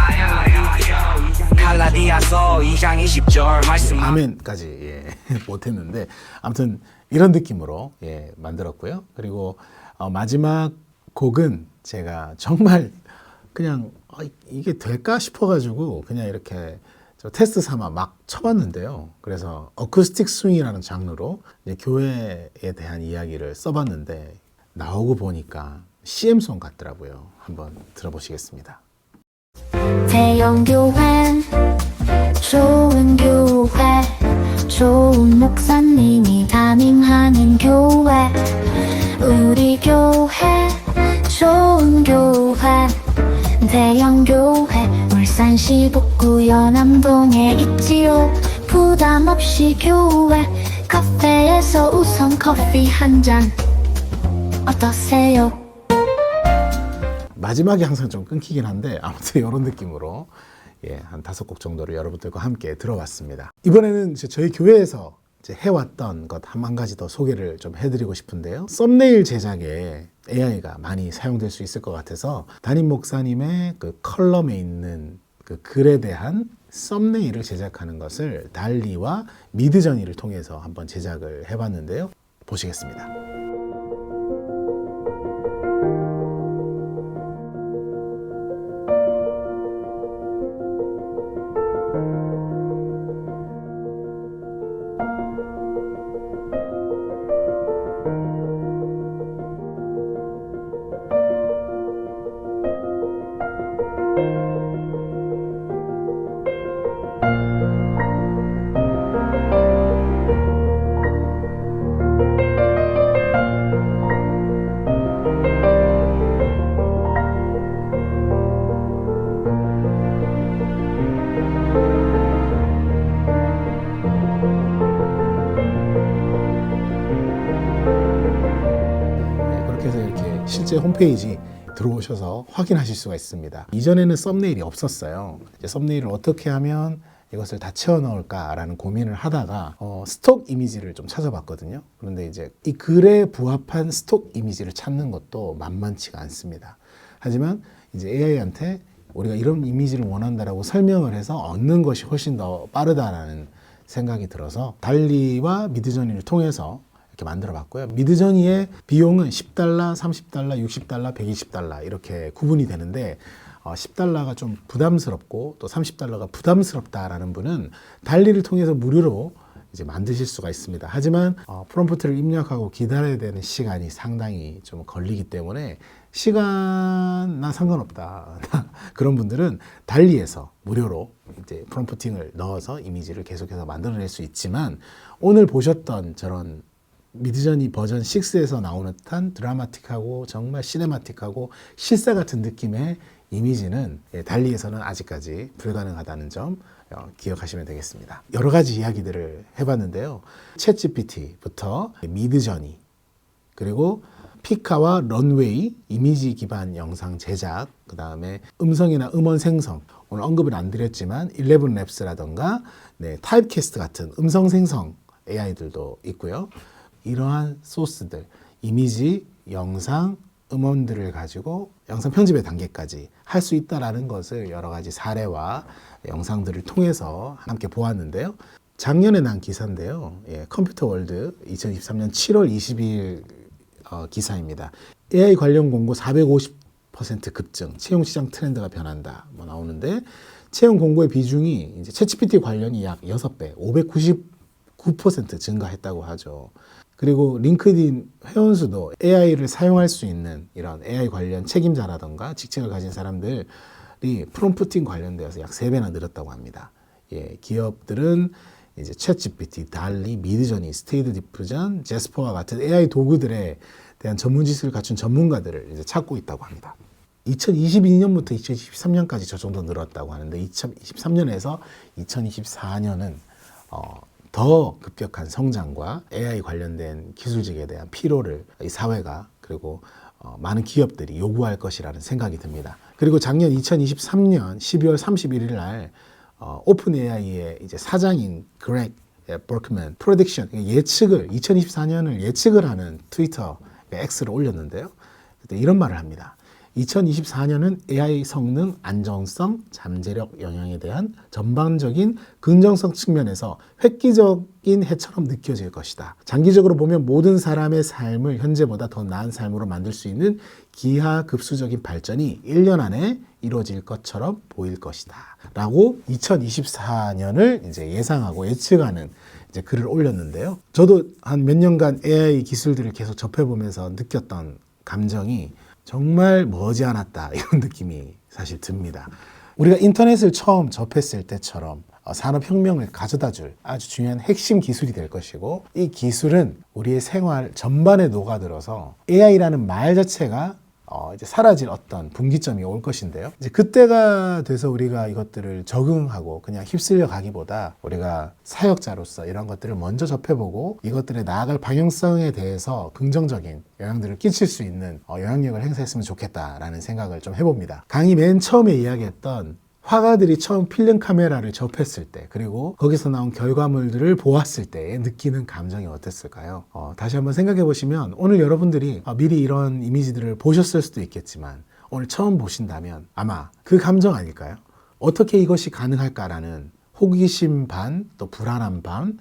갈라디아서 2장 20절 말씀. 아멘까지 못했는데 아무튼 이런 느낌으로 만들었고요. 그리고 마지막 곡은 제가 정말 그냥 이게 될까 싶어가지고 그냥 이렇게 저 테스트 삼아 막 쳐봤는데요. 그래서 어쿠스틱 스윙이라는 장르로 이제 교회에 대한 이야기를 써봤는데 나오고 보니까 CM송 같더라고요. 한번 들어보시겠습니다. 대형 교회, 좋은 교회, 좋은 목사님이 담임하는 교회, 우리 교회, 좋은 교회, 대형 교회, 울산 시북구 연암동에 있지요. 부담 없이 교회, 카페에서 우선 커피 한 잔 어떠세요? 마지막에 항상 좀 끊기긴 한데 아무튼 이런 느낌으로 한 5곡 정도를 여러분들과 함께 들어봤습니다. 이번에는 저희 교회에서 이제 해왔던 것 한 가지 더 소개를 좀 해드리고 싶은데요. 썸네일 제작에 AI가 많이 사용될 수 있을 것 같아서 담임 목사님의 그 컬럼에 있는 그 글에 대한 썸네일을 제작하는 것을 달리와 미드저니를 통해서 한번 제작을 해봤는데요. 보시겠습니다. 실제 홈페이지 들어오셔서 확인하실 수가 있습니다. 이전에는 썸네일이 없었어요. 이제 썸네일을 어떻게 하면 이것을 다 채워 넣을까라는 고민을 하다가 스톡 이미지를 좀 찾아봤거든요. 그런데 이제 이 글에 부합한 스톡 이미지를 찾는 것도 만만치가 않습니다. 하지만 이제 AI한테 우리가 이런 이미지를 원한다라고 설명을 해서 얻는 것이 훨씬 더 빠르다라는 생각이 들어서 달리와 미드저니를 통해서 이렇게 만들어 봤고요. 미드저니의 비용은 $10, $30, $60, $120 이렇게 구분이 되는데 10달러가 좀 부담스럽고 또 30달러가 부담스럽다라는 분은 달리를 통해서 무료로 이제 만드실 수가 있습니다. 하지만 프롬프트를 입력하고 기다려야 되는 시간이 상당히 좀 걸리기 때문에 시간 난 상관없다 그런 분들은 달리에서 무료로 이제 프롬프팅을 넣어서 이미지를 계속해서 만들어낼 수 있지만 오늘 보셨던 저런 미드저니 버전 6에서 나오는 듯한 드라마틱하고 정말 시네마틱하고 실사 같은 느낌의 이미지는 달리에서는 아직까지 불가능하다는 점 기억하시면 되겠습니다. 여러 가지 이야기들을 해봤는데요. 챗GPT부터 미드저니 그리고 피카와 런웨이 이미지 기반 영상 제작, 그 다음에 음성이나 음원 생성, 오늘 언급은 안 드렸지만 11랩스라던가 타입캐스트 같은 음성 생성 AI들도 있고요. 이러한 소스들, 이미지, 영상, 음원들을 가지고 영상 편집의 단계까지 할 수 있다는 것을 여러 가지 사례와 영상들을 통해서 함께 보았는데요. 작년에 난 기사인데요. 컴퓨터 월드 2023년 7월 22일 기사입니다. AI 관련 공고 450% 급증, 채용 시장 트렌드가 변한다 뭐 나오는데 채용 공고의 비중이 이제 챗GPT 관련이 약 6배, 599% 증가했다고 하죠. 그리고 링크드인 회원수도 AI를 사용할 수 있는 이런 AI 관련 책임자라던가 직책을 가진 사람들이 프롬프팅 관련되어서 약 3배나 늘었다고 합니다. 기업들은 이제 챗GPT, 달리, 미드저니, 스테이드 디퓨전, 제스퍼와 같은 AI 도구들에 대한 전문 지식을 갖춘 전문가들을 이제 찾고 있다고 합니다. 2022년부터 2023년까지 저 정도 늘었다고 하는데 2023년에서 2024년은 더 급격한 성장과 AI 관련된 기술직에 대한 피로를 이 사회가 그리고 많은 기업들이 요구할 것이라는 생각이 듭니다. 그리고 작년 2023년 12월 31일 날 오픈 AI의 이제 사장인 그렉 버크맨 프레딕션 예측을 2024년을 예측을 하는 트위터 X를 올렸는데요. 그때 이런 말을 합니다. 2024년은 AI 성능, 안정성, 잠재력 영향에 대한 전반적인 긍정성 측면에서 획기적인 해처럼 느껴질 것이다. 장기적으로 보면 모든 사람의 삶을 현재보다 더 나은 삶으로 만들 수 있는 기하급수적인 발전이 1년 안에 이루어질 것처럼 보일 것이다. 라고 2024년을 이제 예상하고 예측하는 이제 글을 올렸는데요. 저도 한 몇 년간 AI 기술들을 계속 접해보면서 느꼈던 감정이 정말 머지않았다 이런 느낌이 사실 듭니다. 우리가 인터넷을 처음 접했을 때처럼 산업혁명을 가져다줄 아주 중요한 핵심 기술이 될 것이고, 이 기술은 우리의 생활 전반에 녹아들어서 AI라는 말 자체가 이제 사라질 어떤 분기점이 올 것인데요. 이제 그때가 돼서 우리가 이것들을 적응하고 그냥 휩쓸려 가기보다 우리가 사역자로서 이런 것들을 먼저 접해보고 이것들의 나아갈 방향성에 대해서 긍정적인 영향들을 끼칠 수 있는 영향력을 행사했으면 좋겠다라는 생각을 좀 해봅니다. 강의 맨 처음에 이야기했던 화가들이 처음 필름 카메라를 접했을 때, 그리고 거기서 나온 결과물들을 보았을 때 느끼는 감정이 어땠을까요? 다시 한번 생각해 보시면 오늘 여러분들이 미리 이런 이미지들을 보셨을 수도 있겠지만 오늘 처음 보신다면 아마 그 감정 아닐까요? 어떻게 이것이 가능할까라는 호기심 반, 또 불안함 반,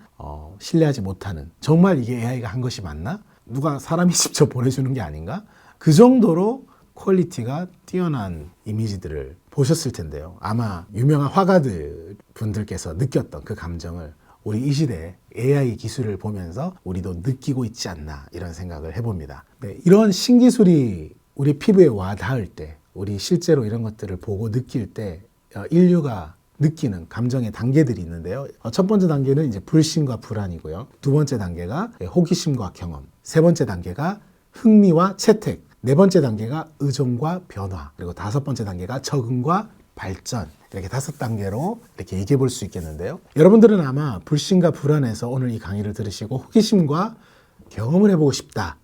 신뢰하지 못하는, 정말 이게 AI가 한 것이 맞나? 누가 사람이 직접 보내주는 게 아닌가? 그 정도로 퀄리티가 뛰어난 이미지들을 보셨을 텐데요. 아마 유명한 화가들 분들께서 느꼈던 그 감정을 우리 이 시대에 AI 기술을 보면서 우리도 느끼고 있지 않나 이런 생각을 해봅니다. 네, 이런 신기술이 우리 피부에 와 닿을 때, 우리 실제로 이런 것들을 보고 느낄 때 인류가 느끼는 감정의 단계들이 있는데요. 첫 번째 단계는 이제 불신과 불안이고요. 두 번째 단계가 호기심과 경험. 세 번째 단계가 흥미와 채택. 네 번째 단계가 의존과 변화, 그리고 다섯 번째 단계가 적응과 발전, 이렇게 5단계로 이렇게 얘기해 볼 수 있겠는데요. 여러분들은 아마 불신과 불안에서 오늘 이 강의를 들으시고 호기심과 경험을 해보고 싶다,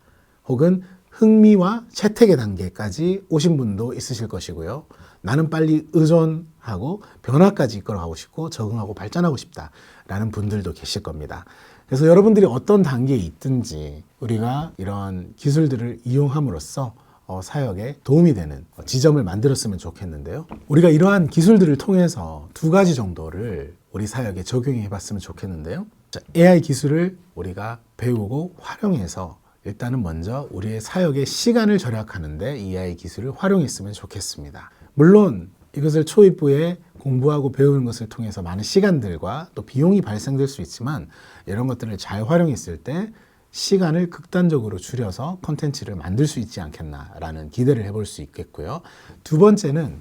혹은 흥미와 채택의 단계까지 오신 분도 있으실 것이고요. 나는 빨리 의존하고 변화까지 이끌어가고 싶고 적응하고 발전하고 싶다라는 분들도 계실 겁니다. 그래서 여러분들이 어떤 단계에 있든지 우리가 이런 기술들을 이용함으로써 사역에 도움이 되는 지점을 만들었으면 좋겠는데요. 우리가 이러한 기술들을 통해서 2가지 정도를 우리 사역에 적용해 봤으면 좋겠는데요. AI 기술을 우리가 배우고 활용해서 일단은 먼저 우리의 사역의 시간을 절약하는데 이 AI 기술을 활용했으면 좋겠습니다. 물론 이것을 초입부에 공부하고 배우는 것을 통해서 많은 시간들과 또 비용이 발생될 수 있지만, 이런 것들을 잘 활용했을 때 시간을 극단적으로 줄여서 콘텐츠를 만들 수 있지 않겠나라는 기대를 해볼 수 있겠고요. 두 번째는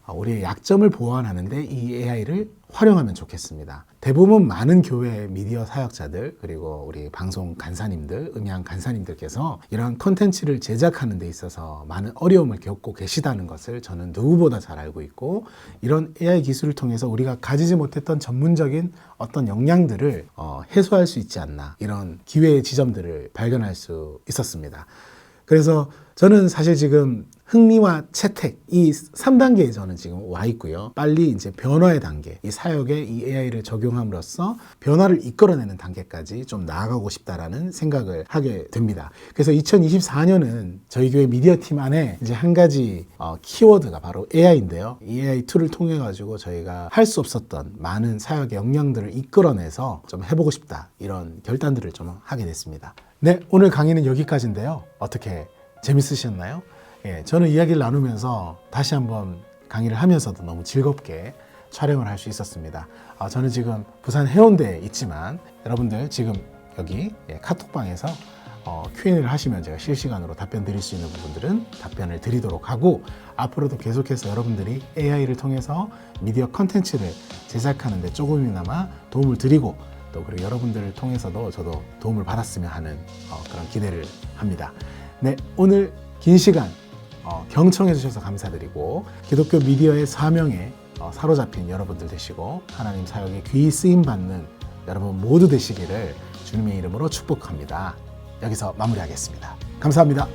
우리의 약점을 보완하는데 이 AI를 활용하면 좋겠습니다. 대부분 많은 교회 미디어 사역자들, 그리고 우리 방송 간사님들, 음향 간사님들께서 이런 콘텐츠를 제작하는 데 있어서 많은 어려움을 겪고 계시다는 것을 저는 누구보다 잘 알고 있고, 이런 AI 기술을 통해서 우리가 가지지 못했던 전문적인 어떤 역량들을 해소할 수 있지 않나, 이런 기회의 지점들을 발견할 수 있었습니다. 그래서 저는 사실 지금 흥미와 채택, 이 3단계에 저는 지금 와 있고요. 빨리 이제 변화의 단계, 이 사역에 이 AI를 적용함으로써 변화를 이끌어내는 단계까지 좀 나아가고 싶다라는 생각을 하게 됩니다. 그래서 2024년은 저희 교회 미디어 팀 안에 이제 한 가지 키워드가 바로 AI인데요. 이 AI 툴을 통해 가지고 저희가 할 수 없었던 많은 사역의 역량들을 이끌어내서 좀 해보고 싶다, 이런 결단들을 좀 하게 됐습니다. 네, 오늘 강의는 여기까지인데요. 어떻게 재밌으셨나요? 예, 저는 이야기를 나누면서 다시 한번 강의를 하면서도 너무 즐겁게 촬영을 할 수 있었습니다. 저는 지금 부산 해운대에 있지만 여러분들 지금 여기 카톡방에서 Q&A를 하시면 제가 실시간으로 답변 드릴 수 있는 부분들은 답변을 드리도록 하고, 앞으로도 계속해서 여러분들이 AI를 통해서 미디어 컨텐츠를 제작하는 데 조금이나마 도움을 드리고, 또 그리고 여러분들을 통해서도 저도 도움을 받았으면 하는 그런 기대를 합니다. 네, 오늘 긴 시간 경청해 주셔서 감사드리고, 기독교 미디어의 사명에 사로잡힌 여러분들 되시고 하나님 사역에 귀히 쓰임 받는 여러분 모두 되시기를 주님의 이름으로 축복합니다. 여기서 마무리하겠습니다. 감사합니다.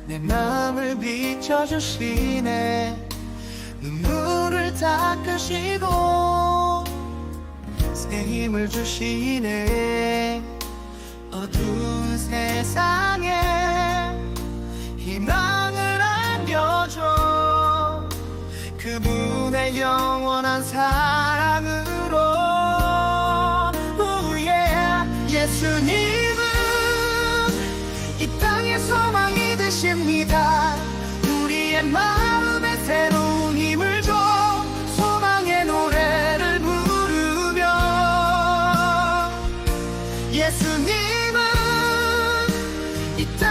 내 맘을 비춰주시네 눈물을 닦으시고 새 힘을 주시네 어두운 세상에 희망을 안겨줘 그분의 영원한 사랑으로 예수님은 이 땅의 소망이 되십니다 우리의 마음에 새로운 힘을 줘 소망의 노래를 부르며 예수님은 이 땅